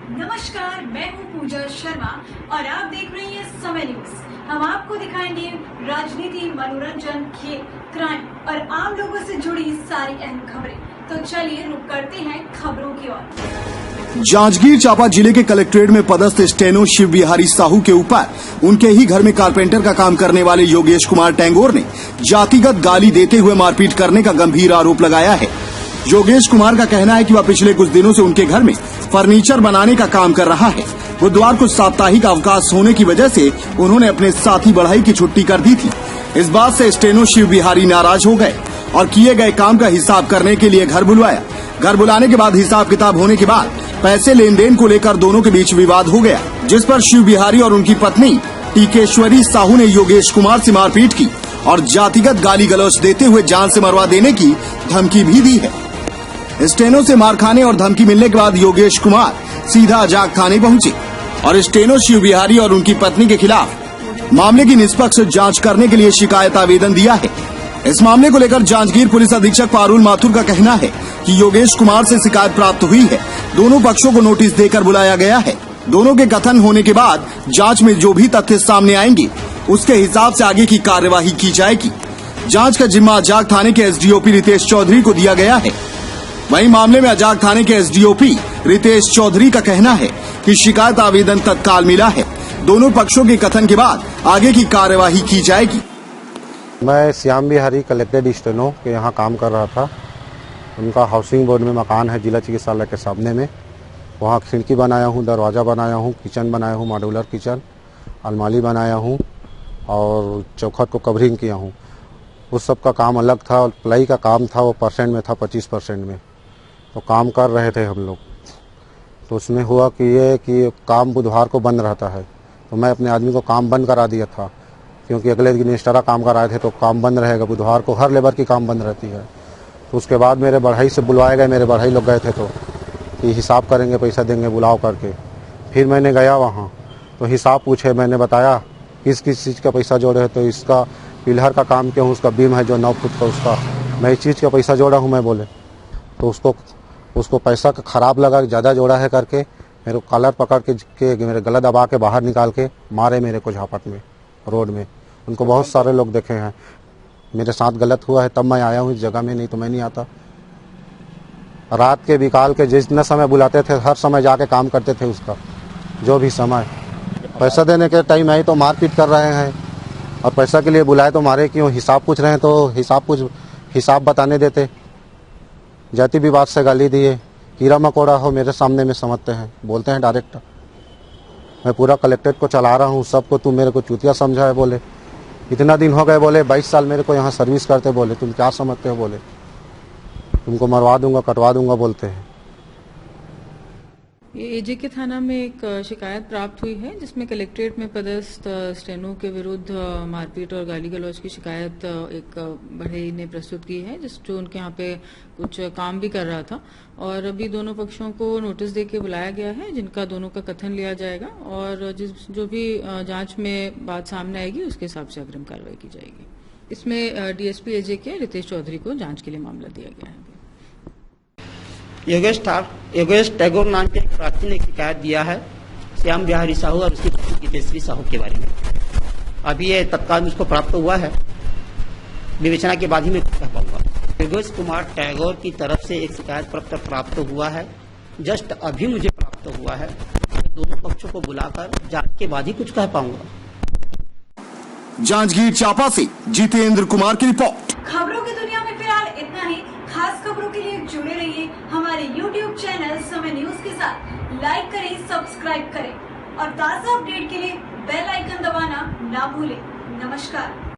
नमस्कार, मैं हूं पूजा शर्मा और आप देख रहे हैं समय न्यूज। हम आपको दिखाएंगे राजनीति, मनोरंजन, खेल, क्राइम और आम लोगों से जुड़ी सारी अहम खबरें। तो चलिए रुक करते हैं खबरों की ओर। जांजगीर चांपा जिले के कलेक्ट्रेट में पदस्थ स्टेनो शिव बिहारी साहू के ऊपर उनके ही घर में कारपेंटर का काम करने वाले योगेश कुमार टैगोर ने जातिगत गाली देते हुए मारपीट करने का गंभीर आरोप लगाया है। योगेश कुमार का कहना है कि वह पिछले कुछ दिनों से उनके घर में फर्नीचर बनाने का काम कर रहा है। बुधवार को साप्ताहिक अवकाश होने की वजह से उन्होंने अपने साथी बढ़ई की छुट्टी कर दी थी। इस बात से स्टेनो शिव बिहारी नाराज हो गए और किए गए काम का हिसाब करने के लिए घर बुलवाया। घर बुलाने के बाद हिसाब किताब होने के बाद पैसे लेन देन को लेकर दोनों के बीच विवाद हो गया, जिस पर शिव बिहारी और उनकी पत्नी टीकेश्वरी साहू ने योगेश कुमार से मारपीट की और जातिगत गाली गलौज देते हुए जान से मरवा देने की धमकी भी दी है। स्टेनो से मार खाने और धमकी मिलने के बाद योगेश कुमार सीधा अजाक थाने पहुंचे और स्टेनो शिव बिहारी और उनकी पत्नी के खिलाफ मामले की निष्पक्ष जांच करने के लिए शिकायत आवेदन दिया है। इस मामले को लेकर जांजगीर पुलिस अधीक्षक पारुल माथुर का कहना है कि योगेश कुमार से शिकायत प्राप्त हुई है। दोनों पक्षों को नोटिस देकर बुलाया गया है। दोनों के कथन होने के बाद जांच में जो भी तथ्य सामने आएंगे उसके हिसाब से आगे की कार्यवाही की जाएगी। जांच का जिम्मा अजाक थाने के एसडीओपी रितेश चौधरी को दिया गया है। वहीं मामले में अजाक थाने के एसडीओपी रितेश चौधरी का कहना है कि शिकायत आवेदन तत्काल मिला है। दोनों पक्षों के कथन के बाद आगे की कार्यवाही की जाएगी। मैं श्याम बिहारी कलेक्टेड स्टेनो के यहाँ काम कर रहा था। उनका हाउसिंग बोर्ड में मकान है जिला चिकित्सालय के सामने में। वहाँ खिड़की बनाया हूँ, दरवाज़ा बनाया हूँ, किचन बनाया हूँ, मॉड्यूलर किचन, अलमारी बनाया हूँ और चौखट को कवरिंग किया हूँ। उस सब का काम अलग था और प्लाई का काम था, वो परसेंट में था, 25% में। तो काम कर रहे थे हम लोग। तो उसमें हुआ कि काम बुधवार को बंद रहता है, तो मैं अपने आदमी को काम बंद करा दिया था, क्योंकि अगले दिन एक्स्ट्रा काम कराए थे तो काम बंद रहेगा। बुधवार को हर लेबर की काम बंद रहती है। तो उसके बाद मेरे बढ़ई से बुलवाए गए, मेरे बढ़ई लोग गए थे तो कि हिसाब करेंगे, पैसा देंगे, बुलाओ करके। फिर मैंने गया वहाँ तो हिसाब पूछे, मैंने बताया किस किस चीज़ का पैसा जोड़े है। तो इसका पिलर का काम क्यों, उसका बीम है जो 9 फुट का, उसका मैं इस चीज़ का पैसा जोड़ा हूँ मैं बोले। तो उसको पैसा का खराब लगा, ज़्यादा जोड़ा है करके मेरे को कॉलर पकड़ के मेरे गला दबा के बाहर निकाल के मारे मेरे को झापट में, रोड में। उनको बहुत सारे लोग देखे हैं। मेरे साथ गलत हुआ है तब मैं आया हूँ इस जगह में, नहीं तो मैं नहीं आता। रात के बिकाल के जितना समय बुलाते थे हर समय जाके काम करते थे उसका, जो भी समय। पैसा देने के टाइम आई तो मारपीट कर रहे हैं और पैसा के लिए बुलाए तो मारे क्यों। हिसाब पूछ रहे हैं तो हिसाब बताने देते। जाति विवाद से गाली दिए, कीड़ा मकोड़ा हो मेरे सामने में समझते हैं, बोलते हैं डायरेक्ट। मैं पूरा कलेक्ट्रेट को चला रहा हूँ, सबको तुम मेरे को चूतिया समझा है बोले। इतना दिन हो गए बोले, 22 साल मेरे को यहाँ सर्विस करते बोले, तुम क्या समझते हो बोले, तुमको मरवा दूंगा, कटवा दूंगा बोलते हैं। ये एजेके थाना में एक शिकायत प्राप्त हुई है जिसमें कलेक्ट्रेट में पदस्थ स्टेनो के विरुद्ध मारपीट और गाली गलौज की शिकायत एक बढ़ई ने प्रस्तुत की है, जो उनके यहाँ पे कुछ काम भी कर रहा था। और अभी दोनों पक्षों को नोटिस देके बुलाया गया है, जिनका दोनों का कथन लिया जाएगा और जो भी जांच में बात सामने आएगी उसके हिसाब से अग्रिम कार्रवाई की जाएगी। इसमें डीएसपी एजेके रितेश चौधरी को जांच के लिए मामला दिया गया है। योगेश टैगोर नाम के एक प्रार्थी ने शिकायत दिया है श्याम बिहारी साहू और उसकी पत्नी टीकेश्वरी साहू के बारे में। अभी ये तत्काल मुझको प्राप्त हुआ है, विवेचना के बाद ही मैं कुछ कह पाऊंगा। योगेश कुमार टैगोर की तरफ से एक शिकायत पत्र प्राप्त हुआ है, जस्ट अभी मुझे प्राप्त हुआ है। दोनों पक्षों को बुलाकर जांच के बाद ही कुछ कह पाऊंगा। जांजगीर चांपा से जितेंद्र कुमार की रिपोर्ट। खबरों की दुनिया में फिलहाल इतना ही। खास खबरों के लिए जुड़े रहिए हमारे YouTube चैनल समय न्यूज के साथ। लाइक करें, सब्सक्राइब करें और ताज़ा अपडेट के लिए बेल आइकन दबाना ना भूलें। नमस्कार।